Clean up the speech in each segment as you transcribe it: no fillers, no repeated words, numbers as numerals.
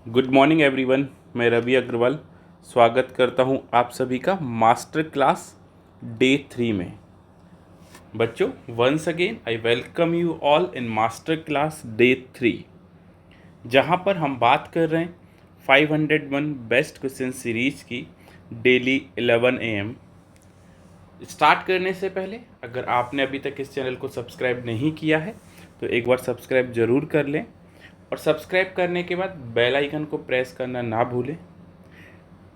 Good morning everyone. मैं रवि अग्रवाल स्वागत करता हूं आप सभी का मास्टर क्लास डे 3 में। बच्चों, once again I welcome you all in master class day 3, जहां पर हम बात कर रहे हैं 501 बेस्ट क्वेश्चन सीरीज की डेली 11 AM। स्टार्ट करने से पहले अगर आपने अभी तक इस चैनल को सब्सक्राइब नहीं किया है तो एक बार सब्सक्राइब ज़रूर कर लें, और सब्सक्राइब करने के बाद बेल आइकन को प्रेस करना ना भूलें।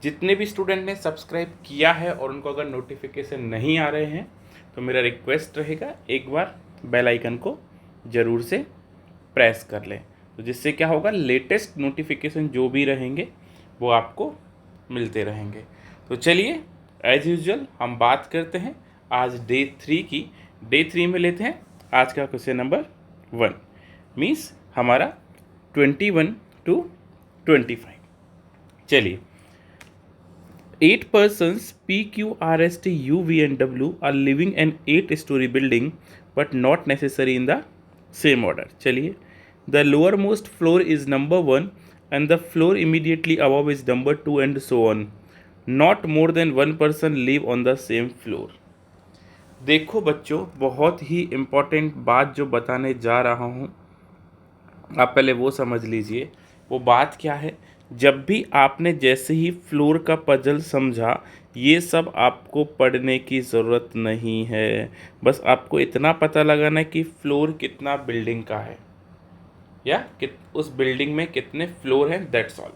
जितने भी स्टूडेंट ने सब्सक्राइब किया है और उनको अगर नोटिफिकेशन नहीं आ रहे हैं तो मेरा रिक्वेस्ट रहेगा एक बार बेल आइकन को ज़रूर से प्रेस कर लें, तो जिससे क्या होगा, लेटेस्ट नोटिफिकेशन जो भी रहेंगे वो आपको मिलते रहेंगे। तो चलिए एज यूजुअल हम बात करते हैं आज डे 3 की। डे 3 में लेते हैं आज का क्वेश्चन नंबर 1, मीन्स हमारा 21 to 25। चलिए, 8 persons P, Q, R, S, T, U, V and W are living an 8-story building but not necessary in the same order। चलिए, the lowermost floor is number 1 and the floor immediately above is number 2 and so on। Not more than one person live on the same floor। देखो बच्चों, बहुत ही important बात जो बताने जा रहा हूँ, आप पहले वो समझ लीजिए। वो बात क्या है, जब भी आपने जैसे ही फ्लोर का पजल समझा, ये सब आपको पढ़ने की ज़रूरत नहीं है। बस आपको इतना पता लगाना है कि फ्लोर कितना बिल्डिंग का है या उस बिल्डिंग में कितने फ्लोर हैं, दैट्स ऑल।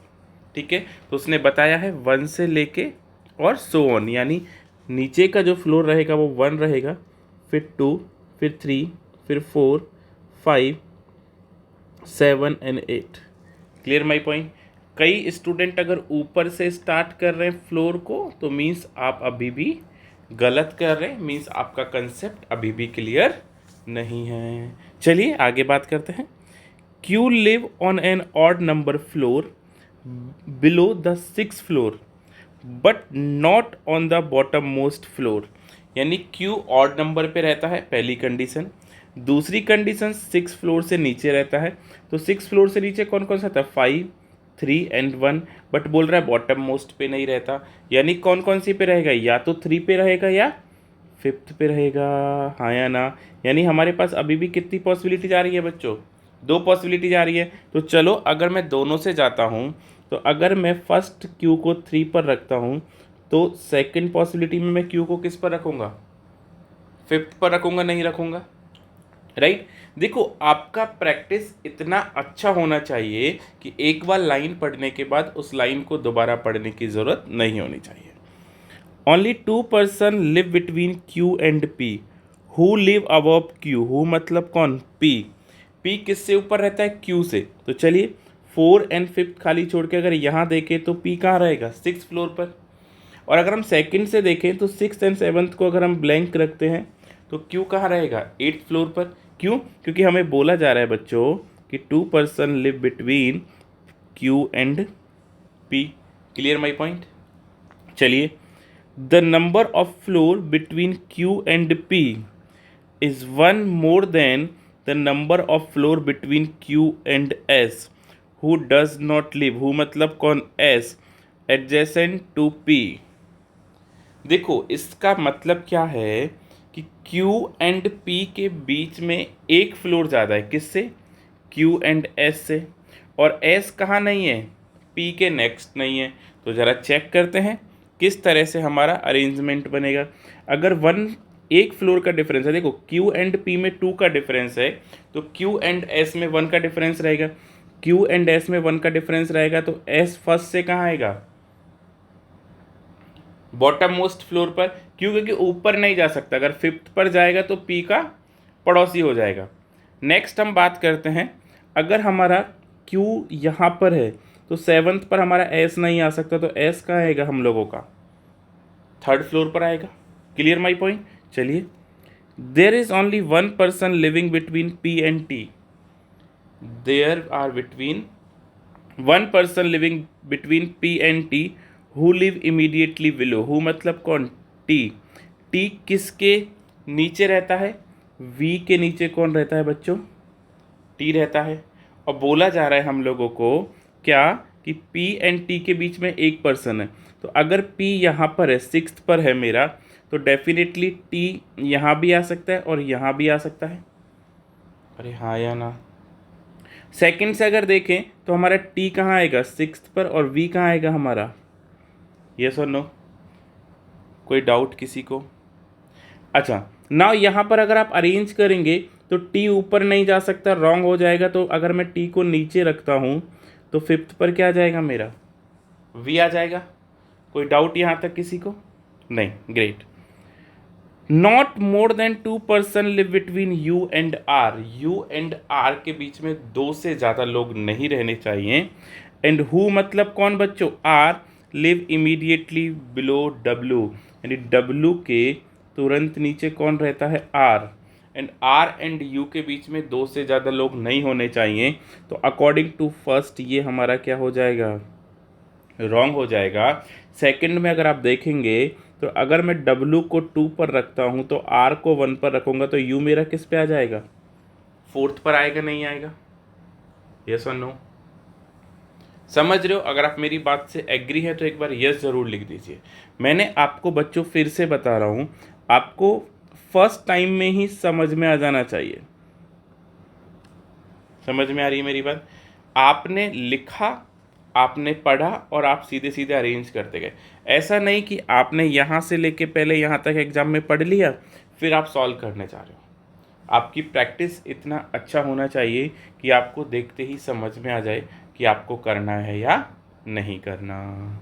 ठीक है, तो उसने बताया है 1 से लेके और सो ऑन, यानी नीचे का जो फ्लोर रहेगा वो 1 रहेगा, फिर 2, फिर 3, फिर 4, 5, 7 and 8। Clear my point. कई स्टूडेंट अगर ऊपर से स्टार्ट कर रहे हैं फ्लोर को तो मीन्स आप अभी भी गलत कर रहे हैं, मीन्स आपका कंसेप्ट अभी भी क्लियर नहीं है। चलिए आगे बात करते हैं। Q live on an odd number floor below the 6th floor but not on the bottom most floor. यानी क्यू ऑड नंबर पे रहता है, पहली कंडीशन। दूसरी कंडीशन 6 फ्लोर से नीचे रहता है, तो 6 फ्लोर से नीचे कौन कौन सा था, 5, 3 एंड 1, बट बोल रहा है बॉटम मोस्ट पे नहीं रहता। यानी कौन कौन सी पे रहेगा, या तो 3 पे रहेगा या 5th पे रहेगा, हाँ या ना। यानी हमारे पास अभी भी कितनी पॉसिबिलिटी जा रही है बच्चों, 2 पॉसिबिलिटी जा रही है। तो चलो अगर मैं दोनों से जाता हूँ, तो अगर मैं फर्स्ट क्यू को 3 पर रखता हूँ तो सेकंड पॉसिबिलिटी में मैं क्यू को किस पर रखूँगा, 5th पर रखूँगा, नहीं रखूँगा, राइट। देखो, आपका प्रैक्टिस इतना अच्छा होना चाहिए कि एक बार लाइन पढ़ने के बाद उस लाइन को दोबारा पढ़ने की ज़रूरत नहीं होनी चाहिए। Only 2 person live between Q and P who live above Q। Who मतलब कौन, P। P किससे ऊपर रहता है, Q से। तो चलिए 4 एंड 5th खाली छोड़ के अगर यहाँ देखें तो P कहाँ रहेगा, 6th फ्लोर पर। और अगर हम सेकंड से देखें तो 6th एंड 7th को अगर हम ब्लैंक रखते हैं तो Q कहाँ रहेगा, 8th फ्लोर पर। क्यों, क्योंकि हमें बोला जा रहा है बच्चों कि 2 person live between Q and P। Clear my point. चलिए, the number of floor between Q and P is 1 more than the number of floor between Q and S who does not live. Who मतलब कौन, S adjacent to P। देखो, इसका मतलब क्या है कि Q and P के बीच में एक फ्लोर ज़्यादा है, किससे, Q एंड S से। और S कहाँ नहीं है, P के नेक्स्ट नहीं है। तो ज़रा चेक करते हैं किस तरह से हमारा अरेंजमेंट बनेगा। अगर एक फ्लोर का डिफरेंस है, देखो Q एंड P में 2 का डिफरेंस है, तो Q एंड S में 1 का डिफरेंस रहेगा। Q एंड S में 1 का डिफरेंस रहेगा तो S फर्स्ट से कहाँ आएगा, बॉटम मोस्ट फ्लोर पर। क्यों, क्योंकि ऊपर नहीं जा सकता, अगर 5th पर जाएगा तो P का पड़ोसी हो जाएगा। नेक्स्ट हम बात करते हैं, अगर हमारा Q यहाँ पर है तो 7th पर हमारा S नहीं आ सकता, तो S कहाँ आएगा हम लोगों का, 3rd फ्लोर पर आएगा। Clear my point. चलिए, there is only 1 person living between P and T। There are between 1 person living between P and T who live immediately below. Who मतलब कौन, T। T किसके नीचे रहता है, V के नीचे कौन रहता है बच्चों, T रहता है। और बोला जा रहा है हम लोगों को क्या, कि P एंड T के बीच में एक पर्सन है, तो अगर P यहाँ पर है, सिक्स्थ पर है मेरा, तो डेफिनेटली T यहाँ भी आ सकता है और यहाँ भी आ सकता है। अरे हाँ या ना? सेकंड से अगर देखें तो हमारा T कहाँ आएगा? सिक्स्थ पर, और V कहाँ आएगा हमारा? यस और नो? कोई डाउट किसी को? अच्छा, नाउ यहाँ पर अगर आप अरेंज करेंगे तो T ऊपर नहीं जा सकता, रॉन्ग हो जाएगा। तो अगर मैं T को नीचे रखता हूँ तो फिफ्थ पर क्या आ जाएगा मेरा? V आ जाएगा। कोई डाउट यहाँ तक किसी को? नहीं, great. Not more than 2 person live between U and R. U and R के बीच में 2 से ज़्यादा लोग नहीं रहने चाहिए। एंड हु मतलब कौन बच्चों? R live immediately below W, यानी डब्ल्यू के तुरंत नीचे कौन रहता है? R. And R and U के बीच में 2 से ज़्यादा लोग नहीं होने चाहिए। तो अकॉर्डिंग टू फर्स्ट ये हमारा क्या हो जाएगा? रॉन्ग हो जाएगा। सेकंड में अगर आप देखेंगे तो अगर मैं W को 2 पर रखता हूँ तो R को 1 पर रखूँगा तो U मेरा किस पे आ जाएगा? फोर्थ पर आएगा, नहीं आएगा? यस और नो? समझ रहे हो? अगर आप मेरी बात से एग्री है तो एक बार यस ज़रूर लिख दीजिए। मैंने आपको बच्चों फिर से बता रहा हूँ, आपको फर्स्ट टाइम में ही समझ में आ जाना चाहिए। समझ में आ रही है मेरी बात? आपने लिखा, आपने पढ़ा और आप सीधे सीधे अरेंज करते गए। ऐसा नहीं कि आपने यहाँ से लेके पहले यहाँ तक एग्जाम में पढ़ लिया फिर आप सॉल्व करने जा रहे हो। आपकी प्रैक्टिस इतना अच्छा होना चाहिए कि आपको देखते ही समझ में आ जाए कि आपको करना है या नहीं करना।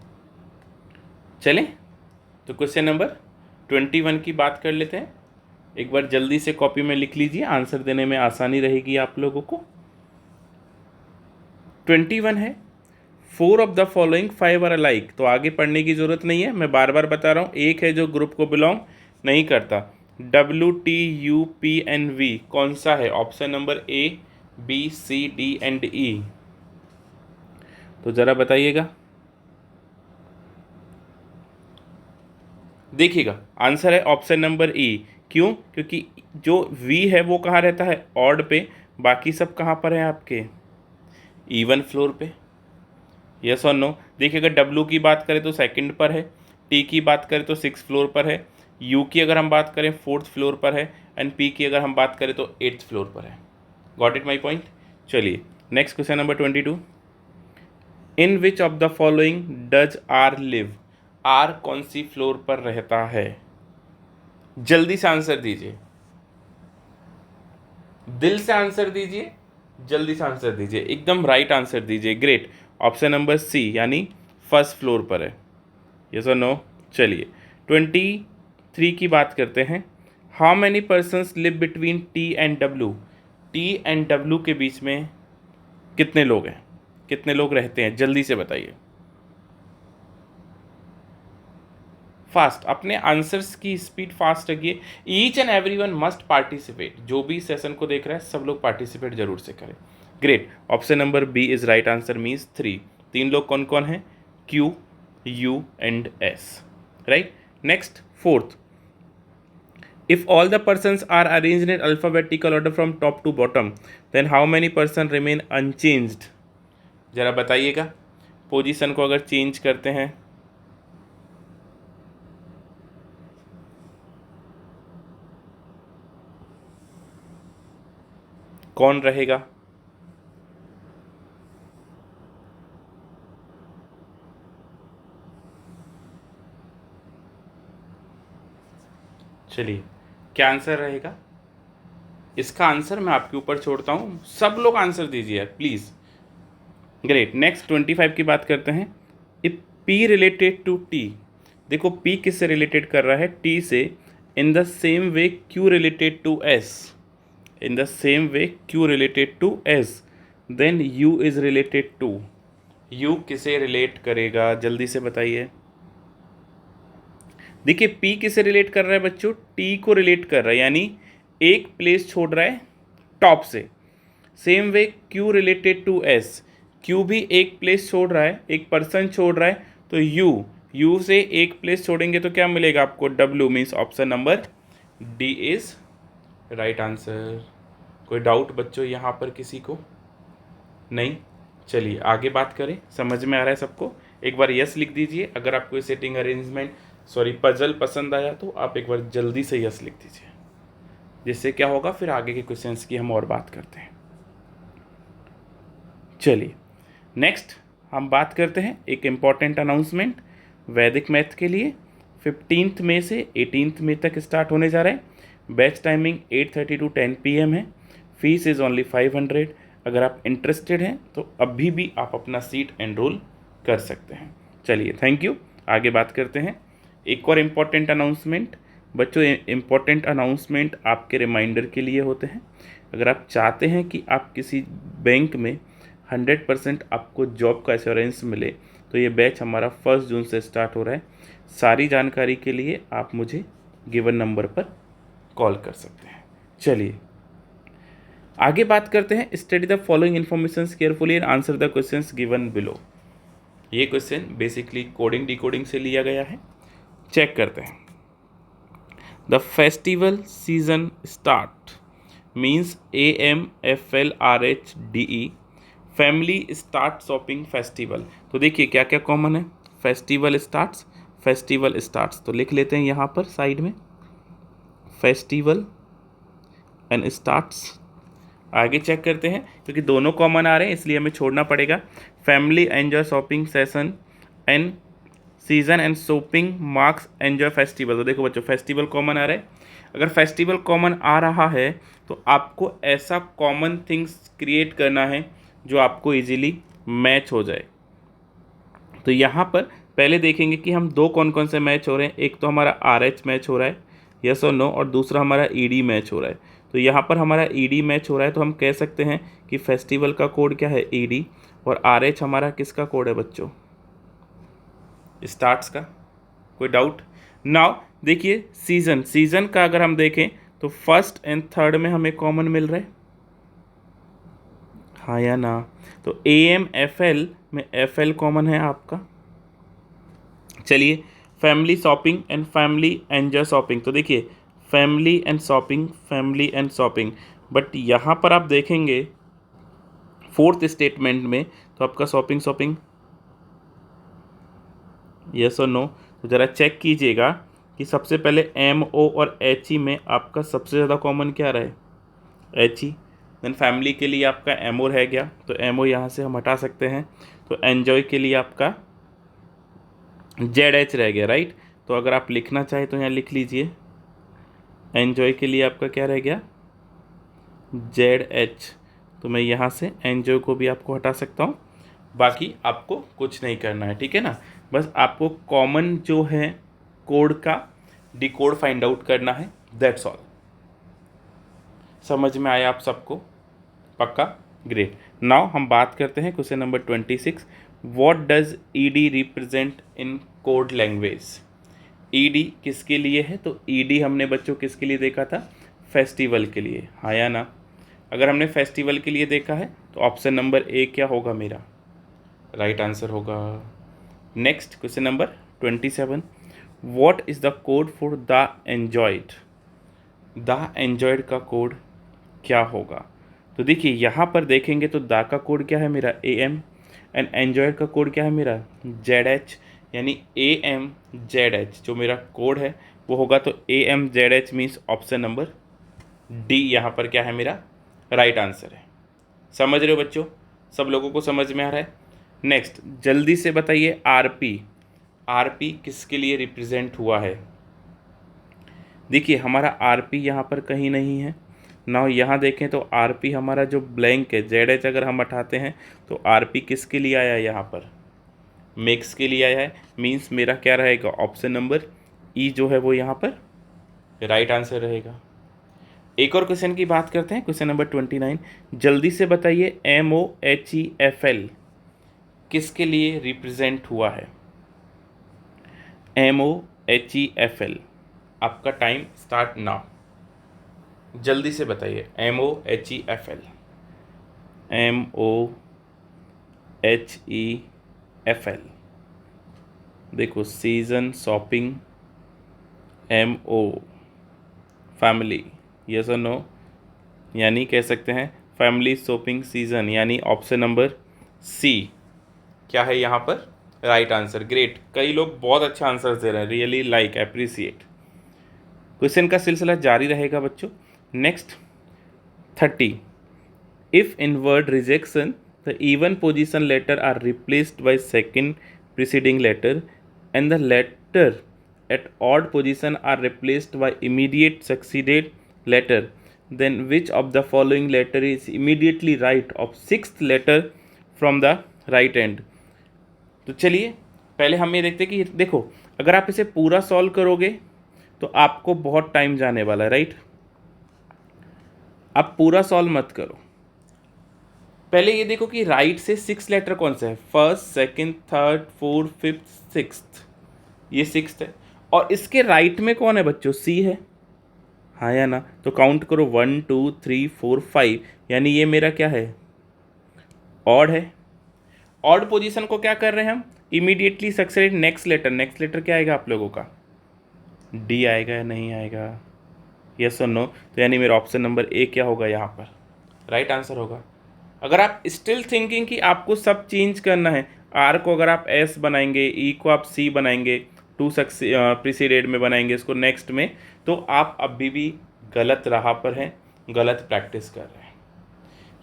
चलें, तो क्वेश्चन नंबर 21 की बात कर लेते हैं। एक बार जल्दी से कॉपी में लिख लीजिए, आंसर देने में आसानी रहेगी आप लोगों को। 21 है, 4 of the following 5 are alike. तो आगे पढ़ने की ज़रूरत नहीं है, मैं बार बार बता रहा हूँ। एक है जो ग्रुप को बिलोंग नहीं करता, WTUPNV कौन सा है? Option number A, B, C, D and E। तो ज़रा बताइएगा। देखिएगा, आंसर है ऑप्शन नंबर E। क्यों? क्योंकि जो V है वो कहाँ रहता है? ऑड पे। बाकी सब कहाँ पर है आपके? इवन फ्लोर पे। यस और नो? देखिए, अगर W की बात करें तो सेकंड पर है, T की बात करें तो 6th फ्लोर पर है, U की अगर हम बात करें 4th फ्लोर पर है, एंड P की अगर हम बात करें तो 8th फ्लोर पर है। Got it my point? चलिए next question number 22। In which of the following does R live? R कौन सी फ्लोर पर रहता है? जल्दी से आंसर दीजिए, दिल से आंसर दीजिए, जल्दी से आंसर दीजिए, एकदम राइट आंसर दीजिए। ग्रेट, ऑप्शन नंबर C यानी फर्स्ट फ्लोर पर है। यस और नो? चलिए 23 की बात करते हैं। How many persons live between T and W? T and W के बीच में कितने लोग हैं? कितने लोग रहते हैं? जल्दी से बताइए, फास्ट। अपने आंसर्स की स्पीड फास्ट रखिए। Each and every one must participate. जो भी सेशन को देख रहा है सब लोग पार्टिसिपेट जरूर से करें। Great, option number B is right answer, means 3। 3 लोग कौन कौन हैं? Q, U and S। Right. Next, fourth, if all the persons are arranged in alphabetical order from top to bottom then how many person remain unchanged? जरा बताइएगा, position को अगर change करते हैं कौन रहेगा? चलिए, क्या आंसर रहेगा? इसका आंसर मैं आपके ऊपर छोड़ता हूँ, सब लोग आंसर दीजिए प्लीज़। ग्रेट, नेक्स्ट 25 की बात करते हैं। If P related to T, देखो P किससे रिलेटेड कर रहा है? T से। In the same way Q related to S, in the same way Q related to S, then U is related to. U किसे रिलेट करेगा? जल्दी से बताइए। देखिए P किसे रिलेट कर रहा है बच्चों? T को रिलेट कर रहा है, यानी एक प्लेस छोड़ रहा है टॉप से। Same way Q related to S, Q भी एक प्लेस छोड़ रहा है, एक पर्सन छोड़ रहा है, तो U से एक प्लेस छोड़ेंगे तो क्या मिलेगा आपको? W, means option number D is right answer. कोई डाउट बच्चों यहाँ पर किसी को? नहीं? चलिए आगे बात करें, समझ में आ रहा है सबको? एक बार यस लिख दीजिए अगर आपको ये सेटिंग अरेंजमेंट पजल पसंद आया तो आप एक बार जल्दी से यस लिख दीजिए, जिससे क्या होगा फिर आगे के क्वेश्चंस की हम और बात करते हैं। चलिए नेक्स्ट हम बात करते हैं एक इम्पॉर्टेंट अनाउंसमेंट वैदिक मैथ के लिए। 15 मई से 18 मई तक स्टार्ट होने जा रहा है। बैच टाइमिंग 8:30 to 10 PM है। Fees is only 500। अगर आप इंटरेस्टेड हैं तो अभी भी आप अपना सीट एनरोल कर सकते हैं। चलिए थैंक यू, आगे बात करते हैं। एक और इम्पॉर्टेंट अनाउंसमेंट बच्चों, इम्पॉर्टेंट अनाउंसमेंट आपके रिमाइंडर के लिए होते हैं। अगर आप चाहते हैं कि आप किसी बैंक में 100% आपको जॉब का एश्योरेंस मिले तो ये बैच हमारा 1 जून से स्टार्ट हो रहा है। सारी जानकारी के लिए आप मुझे गिवन नंबर पर कॉल कर सकते हैं। चलिए आगे बात करते हैं। Study the following information carefully and answer the questions given below. ये क्वेश्चन बेसिकली कोडिंग डिकोडिंग से लिया गया है। चेक करते हैं। The festival season start means AMFLRHDE family start shopping festival. तो देखिए क्या क्या कॉमन है। फेस्टिवल स्टार्ट्स तो लिख लेते हैं यहाँ पर साइड में, फेस्टिवल एंड स्टार्ट्स। आगे चेक करते हैं क्योंकि दोनों कॉमन आ रहे हैं इसलिए हमें छोड़ना पड़ेगा। Family enjoy shopping session and season and shopping marks enjoy festival. तो देखो बच्चों फेस्टिवल कॉमन आ रहा है। अगर फेस्टिवल कॉमन आ रहा है तो आपको ऐसा कॉमन थिंग्स क्रिएट करना है जो आपको इजीली मैच हो जाए। तो यहाँ पर पहले देखेंगे कि हम दो कौन कौन से मैच हो रहे हैं। एक तो हमारा RH मैच हो रहा है, यस और नो, और दूसरा हमारा ED मैच हो रहा है। तो यहाँ पर हमारा ED मैच हो रहा है तो हम कह सकते हैं कि फेस्टिवल का कोड क्या है ED, और RH हमारा किसका कोड है बच्चों, स्टार्ट्स का। कोई डाउट? नाउ देखिए सीजन का अगर हम देखें तो फर्स्ट एंड थर्ड में हमें कॉमन मिल रहा है, हाँ या ना? तो AMFL में FL कॉमन है आपका। चलिए family shopping and family enjoy shopping. तो देखिए फैमिली एंड शॉपिंग, बट यहाँ पर आप देखेंगे फोर्थ स्टेटमेंट में तो आपका शॉपिंग यस और नो। तो ज़रा चेक कीजिएगा कि सबसे पहले MO और HE में आपका सबसे ज़्यादा कॉमन क्या रहा है, HE। देन फैमिली के लिए आपका MO रह गया तो MO यहाँ से हम हटा सकते हैं। तो एन्जॉय के लिए आपका ZH रह गया, राइट। तो अगर आप लिखना चाहें तो यहाँ लिख लीजिए, एन्जॉय के लिए आपका क्या रह गया, ZH। तो मैं यहाँ से एन्जॉय को भी आपको हटा सकता हूँ। बाकी आपको कुछ नहीं करना है, ठीक है ना। बस आपको कॉमन जो है कोड का डिकोड फाइंड आउट करना है, दैट्स ऑल। समझ में आया आप सबको? पक्का? ग्रेट। नाउ हम बात करते हैं question number 26। What does ED represent in code language? ED किसके लिए है? तो ED हमने बच्चों किसके लिए देखा था, फेस्टिवल के लिए, हाँ या ना? अगर हमने फेस्टिवल के लिए देखा है तो ऑप्शन नंबर A क्या होगा मेरा, राइट आंसर होगा। Next question number 27। What is the code for the enjoyed? The enjoyed का कोड क्या होगा? तो देखिए यहाँ पर देखेंगे तो दा का कोड क्या है मेरा AM, एंड एन्जॉयड का कोड क्या है मेरा ZH, यानी AMZH जो मेरा कोड है वो होगा। तो AMZH means option number D यहाँ पर क्या है मेरा राइट आंसर है। समझ रहे हो बच्चों? सब लोगों को समझ में आ रहा है? नेक्स्ट जल्दी से बताइए RP किसके लिए रिप्रेजेंट हुआ है? देखिए हमारा RP यहाँ पर कहीं नहीं है ना। यहाँ देखें तो RP हमारा जो ब्लैंक है, ZH अगर हम हटाते हैं तो RP किसके लिए आया है, यहाँ पर मिक्स के लिए आया है। मीन्स मेरा क्या रहेगा, ऑप्शन नंबर E जो है वो यहाँ पर राइट आंसर रहेगा। एक और क्वेश्चन की बात करते हैं, क्वेश्चन नंबर 29। जल्दी से बताइए MOHEFL किसके लिए रिप्रेजेंट हुआ है? MOHEFL आपका टाइम स्टार्ट नाउ। जल्दी से बताइए MOHEFL देखो season shopping, MO family, yes और नो, यानी कह सकते हैं फैमिली शॉपिंग सीजन, यानी ऑप्शन नंबर सी क्या है यहाँ पर राइट आंसर। ग्रेट, कई लोग बहुत अच्छा आंसर दे रहे हैं, रियली लाइक अप्रिसिएट। क्वेश्चन का सिलसिला जारी रहेगा बच्चों। Next 30, if in word rejection the even position letter are replaced by second preceding letter and the letter at odd position are replaced by immediate succeeded letter, then which of the following letter is immediately right of sixth letter from the right end? तो चलिए पहले हम ये देखते हैं कि देखो, अगर आप इसे पूरा सॉल्व करोगे तो आपको बहुत टाइम जाने वाला है, राइट। आप पूरा सॉल्व मत करो, पहले ये देखो कि राइट से 6 लेटर कौन सा है, first, second, third, fourth, fifth, sixth, ये सिक्स्थ है। और इसके राइट में कौन है बच्चों, सी है, हाँ या ना। तो काउंट करो 1 2 3 4 5, यानी ये मेरा क्या है, ऑड है। ऑड पोजीशन को क्या कर रहे हैं हम, immediately succeed next letter. Next letter क्या आएगा आप लोगों का, डी आएगा या नहीं आएगा, यस और नो। तो यानी मेरा ऑप्शन नंबर ए क्या होगा यहाँ पर, राइट आंसर होगा। अगर आप स्टिल थिंकिंग कि आपको सब चेंज करना है, आर को अगर आप एस बनाएंगे, ई को आप सी बनाएंगे, टू प्रीसीडेड में बनाएंगे इसको नेक्स्ट में, तो आप अभी भी गलत राह पर हैं, गलत प्रैक्टिस कर रहे हैं।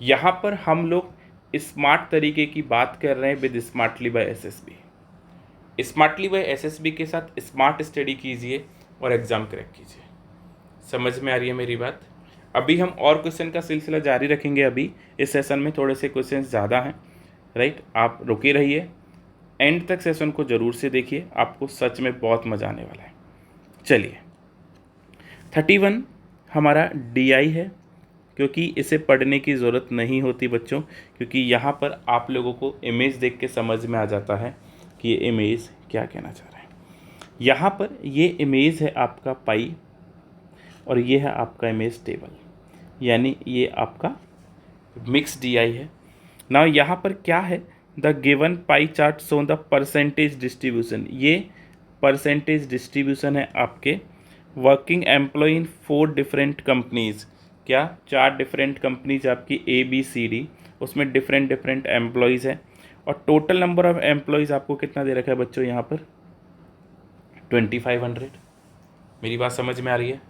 यहाँ पर हम लोग स्मार्ट तरीके की बात कर रहे हैं with smartly by SSB. Smartly by SSB के साथ स्मार्ट स्टडी कीजिए और एग्ज़ाम क्रैक कीजिए। समझ में आ रही है मेरी बात। अभी हम और क्वेश्चन का सिलसिला जारी रखेंगे। अभी इस सेशन में थोड़े से क्वेश्चन ज़्यादा हैं, राइट। आप रुके रहिए, एंड तक सेशन को ज़रूर से देखिए, आपको सच में बहुत मज़ा आने वाला है। चलिए 31 हमारा DI है, क्योंकि इसे पढ़ने की ज़रूरत नहीं होती बच्चों, क्योंकि यहाँ पर आप लोगों को इमेज देख के समझ में आ जाता है कि ये इमेज क्या कहना चाह रहा है। यहाँ पर ये इमेज है आपका पाई और ये है आपका इमेज टेबल, यानी ये आपका मिक्स DI है ना। यहाँ पर क्या है, the given pie chart show the percentage distribution, ये परसेंटेज डिस्ट्रीब्यूशन है आपके working employee in 4 different companies. क्या, 4 डिफरेंट कंपनीज आपकी ABCD, उसमें डिफरेंट डिफरेंट एम्प्लॉयज़ हैं। और टोटल नंबर ऑफ एम्प्लॉयज़ आपको कितना दे रखा है बच्चों यहाँ पर, 2500। मेरी बात समझ में आ रही है।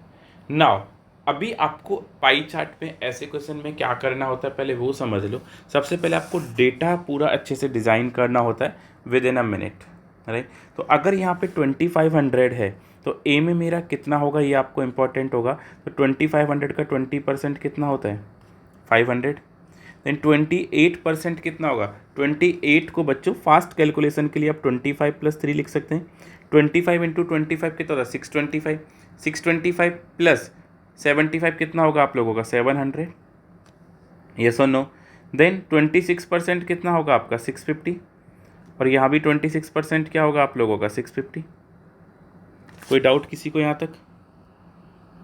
नाउ अभी आपको पाई चार्ट में ऐसे क्वेश्चन में क्या करना होता है पहले वो समझ लो। सबसे पहले आपको डेटा पूरा अच्छे से डिज़ाइन करना होता है with in a minute, right. तो अगर यहाँ पे 2500 है तो ए में मेरा कितना होगा, ये आपको इंपॉर्टेंट होगा। तो 2500 का 20% कितना होता है, 500। देन 28% कितना होगा, 28 को बच्चों फास्ट कैलकुलेशन के लिए आप 25 + 3 लिख सकते हैं। 25 × 25 कितना होता है, 625। 625 + 75 कितना होगा आप लोगों का, 700, यस और नो। देन 26% कितना होगा आपका, 650। और यहाँ भी 26% क्या होगा आप लोगों का, 650। कोई डाउट किसी को यहाँ तक,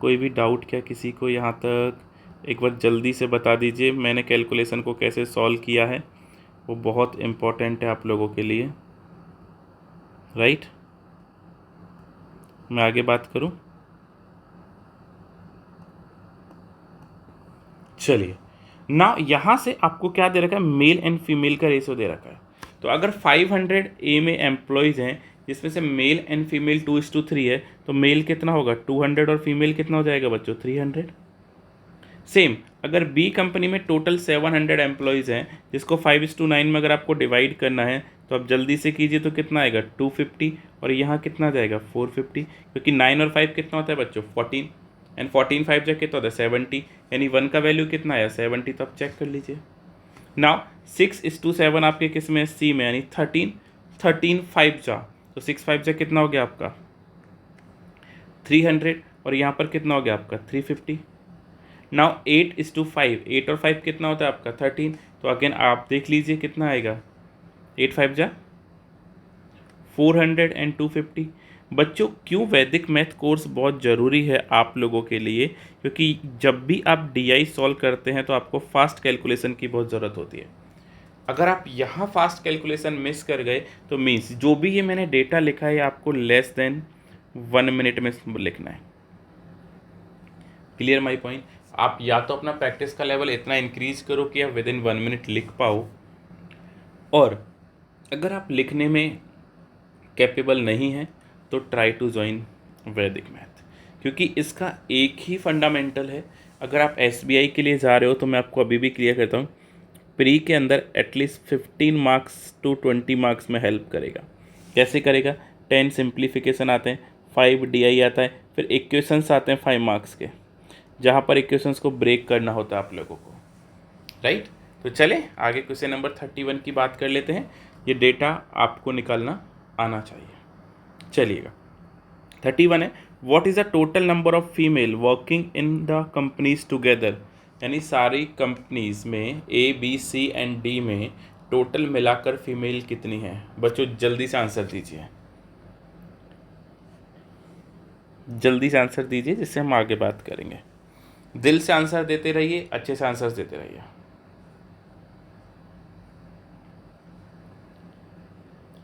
कोई भी डाउट क्या किसी को यहाँ तक, एक बार जल्दी से बता दीजिए। मैंने कैलकुलेशन को कैसे सॉल्व किया है वो बहुत इम्पोर्टेंट है आप लोगों के लिए, राइट। मैं आगे बात करूँ, चलिए ना। यहाँ से आपको क्या दे रखा है, मेल एंड फीमेल का रेशो दे रखा है। तो अगर 500 ए में एम्प्लॉयज़ हैं जिसमें से मेल एंड फीमेल 2:3 है, तो मेल कितना होगा 200 और फीमेल कितना हो जाएगा बच्चों 300। सेम अगर बी कंपनी में टोटल 700 एम्प्लॉयज़ हैं जिसको 5:9 में अगर आपको डिवाइड करना है तो आप जल्दी से कीजिए, तो कितना आएगा 250। और यहाँ कितना जाएगा 450, क्योंकि 9 और 5 कितना होता है बच्चों 14, एंड 14 5 जा कितना होता है 70, यानी 1 का वैल्यू कितना आया 70। तो आप चेक कर लीजिए। नाउ 6:7 आपके किस में, सी में, यानी 13 13 5 जा, तो 6 5 जा कितना हो गया आपका 300, और यहाँ पर कितना हो गया आपका 350। नाउ 8:5, 8 और 5 कितना होता है आपका 13। तो अगेन आप देख लीजिए कितना आएगा, 8 5 जा 400 एंड 250। बच्चों क्यों वैदिक मैथ कोर्स बहुत ज़रूरी है आप लोगों के लिए, क्योंकि जब भी आप DI सॉल्व करते हैं तो आपको फास्ट कैलकुलेशन की बहुत ज़रूरत होती है। अगर आप यहाँ फास्ट कैलकुलेशन मिस कर गए तो मीन्स जो भी ये मैंने डेटा लिखा है आपको लेस देन 1 मिनट में लिखना है। Clear my point. आप या तो अपना प्रैक्टिस का लेवल इतना इंक्रीज करो कि आप विद इन 1 मिनट लिख पाओ, और अगर आप लिखने में कैपेबल नहीं हैं तो ट्राई टू ज्वाइन वैदिक मैथ, क्योंकि इसका एक ही फंडामेंटल है। अगर आप SBI के लिए जा रहे हो तो मैं आपको अभी भी क्लियर करता हूँ, प्री के अंदर एटलीस्ट 15 मार्क्स टू 20 मार्क्स में हेल्प करेगा। कैसे करेगा? 10 सिंप्लीफिकेशन आते हैं, 5 DI आता है, फिर इक्वेशंस आते हैं 5 मार्क्स के, जहाँ पर इक्वेशंस को ब्रेक करना होता है आप लोगों को, राइट। तो चले आगे क्वेश्चन नंबर 31 की बात कर लेते हैं। ये डेटा आपको निकालना आना चाहिए। चलिएगा, 31 है, what is the total number of female working in the companies together, यानी सारी कंपनीज में A, B, C and D में टोटल मिलाकर फीमेल कितनी है। बच्चों जल्दी से आंसर दीजिए, जल्दी से आंसर दीजिए, जिससे हम आगे बात करेंगे। दिल से आंसर देते रहिए, अच्छे से आंसर देते रहिए।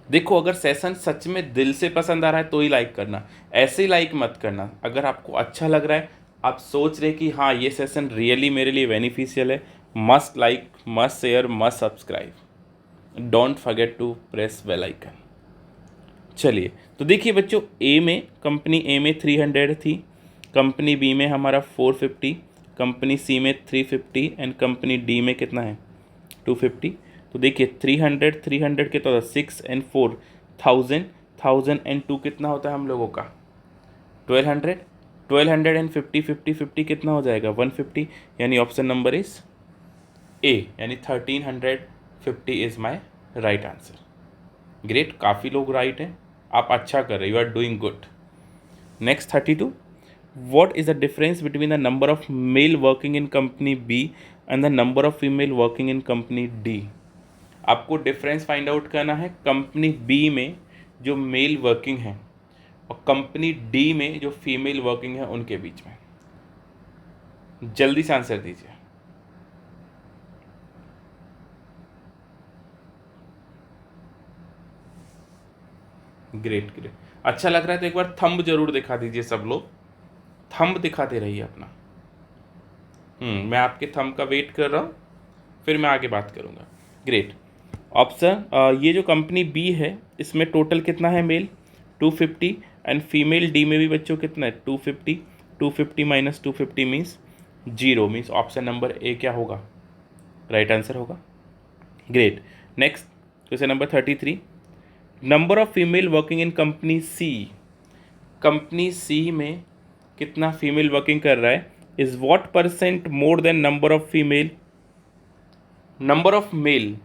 देखो, अगर सेशन सच में दिल से पसंद आ रहा है तो ही लाइक करना, ऐसे ही लाइक मत करना। अगर आपको अच्छा लग रहा है, आप सोच रहे कि हाँ ये सेशन रियली मेरे लिए बेनिफिशियल है, must like, must share, must subscribe, don't forget to press bell icon. चलिए, तो देखिए बच्चों, कंपनी ए में 300 थी, कंपनी बी में हमारा 450, कंपनी सी में 350 एंड कंपनी डी में कितना है 250। तो देखिए 300 कितना होता है 6 एंड 4 1000, 1000 एंड 2 कितना होता है हम लोगों का 1200, 1200 एंड 50 50 50 कितना हो जाएगा 150, यानी ऑप्शन नंबर इज ए, यानी 1350 is my right answer. Great, काफ़ी लोग राइट हैं, आप अच्छा कर रहे, you are doing good. Next 32, what is the difference between the number of male working in company B and the number of female working in company D। आपको difference find out करना है company B में जो mail working है और company D में जो female working है उनके बीच में। जल्दी से आंसर दीजिए। ग्रेट ग्रेट, अच्छा लग रहा है तो एक बार थंब जरूर दिखा दीजिए सब लोग, थंब दिखाते रहिए अपना। मैं आपके थंब का वेट कर रहा हूँ, फिर मैं आगे बात करूँगा। ग्रेट। ऑप्शन ये जो कंपनी बी है इसमें टोटल कितना है मेल 250 एंड फीमेल डी में भी बच्चों कितना है 250, 250 minus 250 means 0, means option number A क्या होगा राइट आंसर होगा। Great. Next question number 33, number of female working in company C, company C में कितना फीमेल वर्किंग कर रहा है is what percent more than number of female, number of male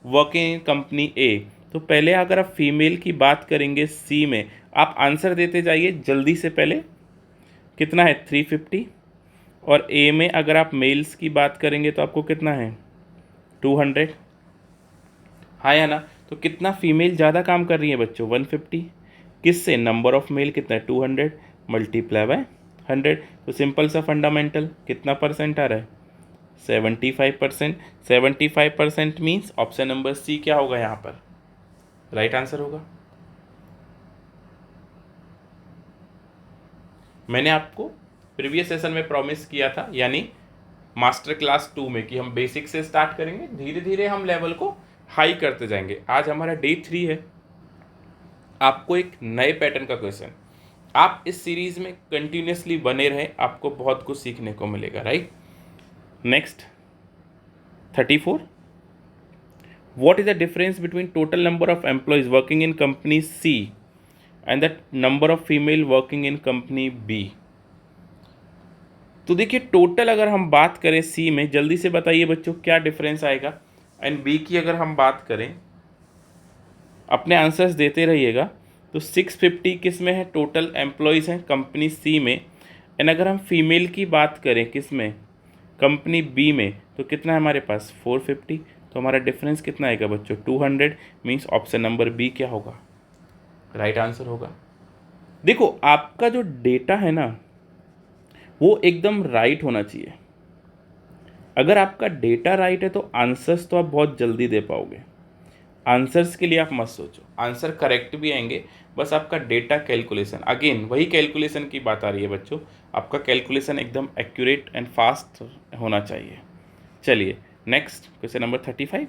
working in company A. तो पहले अगर आप फीमेल की बात करेंगे सी में, आप आंसर देते जाइए जल्दी से। पहले कितना है 350, और ए में अगर आप मेल्स की बात करेंगे तो आपको कितना है 200, हाँ या ना। तो कितना फीमेल ज़्यादा काम कर रही है बच्चों 150, किससे नंबर ऑफ मेल कितना है 200 मल्टीप्लाई बाय 100। तो सिंपल सा फंडामेंटल कितना परसेंट आ रहा है 75%, 75% मीन्स ऑप्शन नंबर सी क्या होगा यहाँ पर राइट आंसर होगा। मैंने आपको प्रीवियस सेशन में प्रॉमिस किया था, यानी मास्टर क्लास 2 में, कि हम बेसिक से स्टार्ट करेंगे, धीरे धीरे हम लेवल को हाई करते जाएंगे। आज हमारा डे 3 है, आपको एक नए पैटर्न का क्वेश्चन, आप इस सीरीज में कंटिन्यूसली बने रहें, आपको बहुत कुछ सीखने को मिलेगा, right. Next 34, what is the difference between total number of employees working in company C and the number of female working in company B। तो देखिए टोटल अगर हम बात करें सी में, जल्दी से बताइए बच्चों क्या डिफरेंस आएगा, एंड बी की अगर हम बात करें, अपने आंसर्स देते रहिएगा। तो 650 किस में है टोटल एम्प्लॉयज़ हैं कंपनी सी में, एंड अगर हम फीमेल की बात करें किस में कंपनी बी में, तो कितना है हमारे पास 450। तो हमारा डिफरेंस कितना आएगा बच्चों 200, मीन्स ऑप्शन नंबर बी क्या होगा राइट आंसर होगा। देखो आपका जो डेटा है ना वो एकदम राइट होना चाहिए। अगर आपका डेटा राइट है तो आंसर्स तो आप बहुत जल्दी दे पाओगे। आंसर्स के लिए आप मत सोचो, आंसर करेक्ट भी आएंगे, बस आपका डेटा कैलकुलेशन, अगेन वही कैलकुलेशन की बात आ रही है बच्चों, आपका कैलकुलेशन एकदम एक्यूरेट एंड फास्ट होना चाहिए। चलिए next question number 35,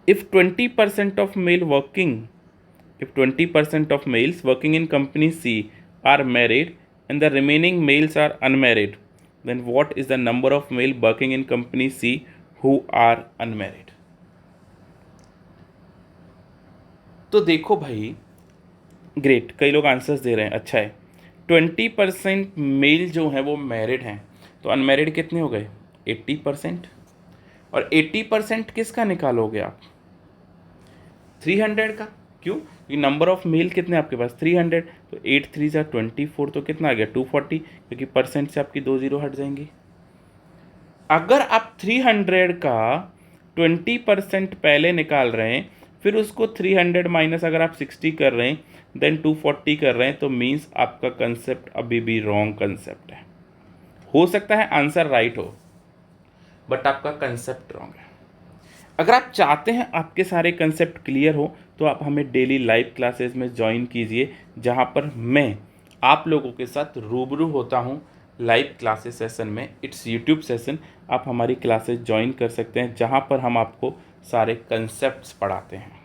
If 20% of male working, if 20% of males working in company C are married and the remaining males are unmarried, then what is the number of male working in company C who are unmarried? तो देखो भाई, great, कई लोग answers दे रहे हैं, अच्छा है। 20% mail जो हैं वो मैरिड हैं, तो अनमैरिड कितने हो गए? 80%। और 80% किसका निकालोगे आप? 300 का। क्यों? क्योंकि नंबर ऑफ मेल कितने आपके पास? 300, तो 8 3 जा 24, तो कितना आ गया? 240, क्योंकि परसेंट से आपकी 2 जीरो हट जाएंगी। अगर आप 300 का 20% पहले निकाल रहे हैं, फिर उसको 300 माइनस अगर आप 60 कर रहे हैं, देन 240 कर रहे हैं, तो मीन्स आपका कंसेप्ट अभी भी रॉन्ग कंसेप्ट है। हो सकता है आंसर राइट हो, बट आपका कंसेप्ट रॉन्ग है। अगर आप चाहते हैं आपके सारे कंसेप्ट क्लियर हो, तो आप हमें डेली लाइव क्लासेस में ज्वाइन कीजिए, जहां पर मैं आप लोगों के साथ रूबरू होता हूं लाइव क्लासेस सेशन में। इट्स यूट्यूब सेशन, आप हमारी क्लासेस ज्वाइन कर सकते हैं, जहां पर हम आपको सारे कंसेप्ट्स पढ़ाते हैं।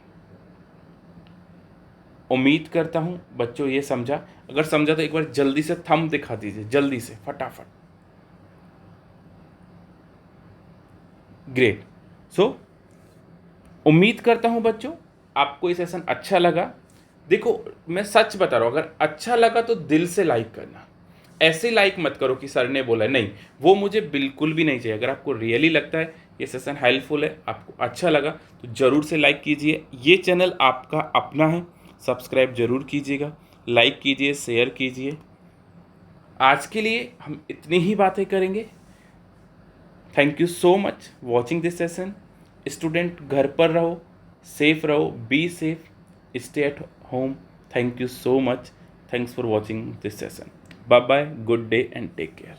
उम्मीद करता हूं बच्चों ये समझा। अगर समझा तो एक बार जल्दी से थंब दिखा दीजिए, जल्दी से, फटाफट। ग्रेट। सो उम्मीद करता हूं बच्चों आपको ये सेशन अच्छा लगा। देखो, मैं सच बता रहा हूं, अगर अच्छा लगा तो दिल से लाइक करना। ऐसे लाइक मत करो कि सर ने बोला, नहीं, वो मुझे बिल्कुल भी नहीं चाहिए। अगर आपको रियली लगता है ये सेशन हेल्पफुल है, आपको अच्छा लगा, तो ज़रूर से लाइक कीजिए। ये चैनल आपका अपना है, सब्सक्राइब जरूर कीजिएगा, लाइक कीजिए, शेयर कीजिए। आज के लिए हम इतनी ही बातें करेंगे। Thank you so much watching this session. Student, घर पर रहो, सेफ रहो, be safe, stay at home. Thank you so much. Thanks for watching this session. Bye bye, good day and take care.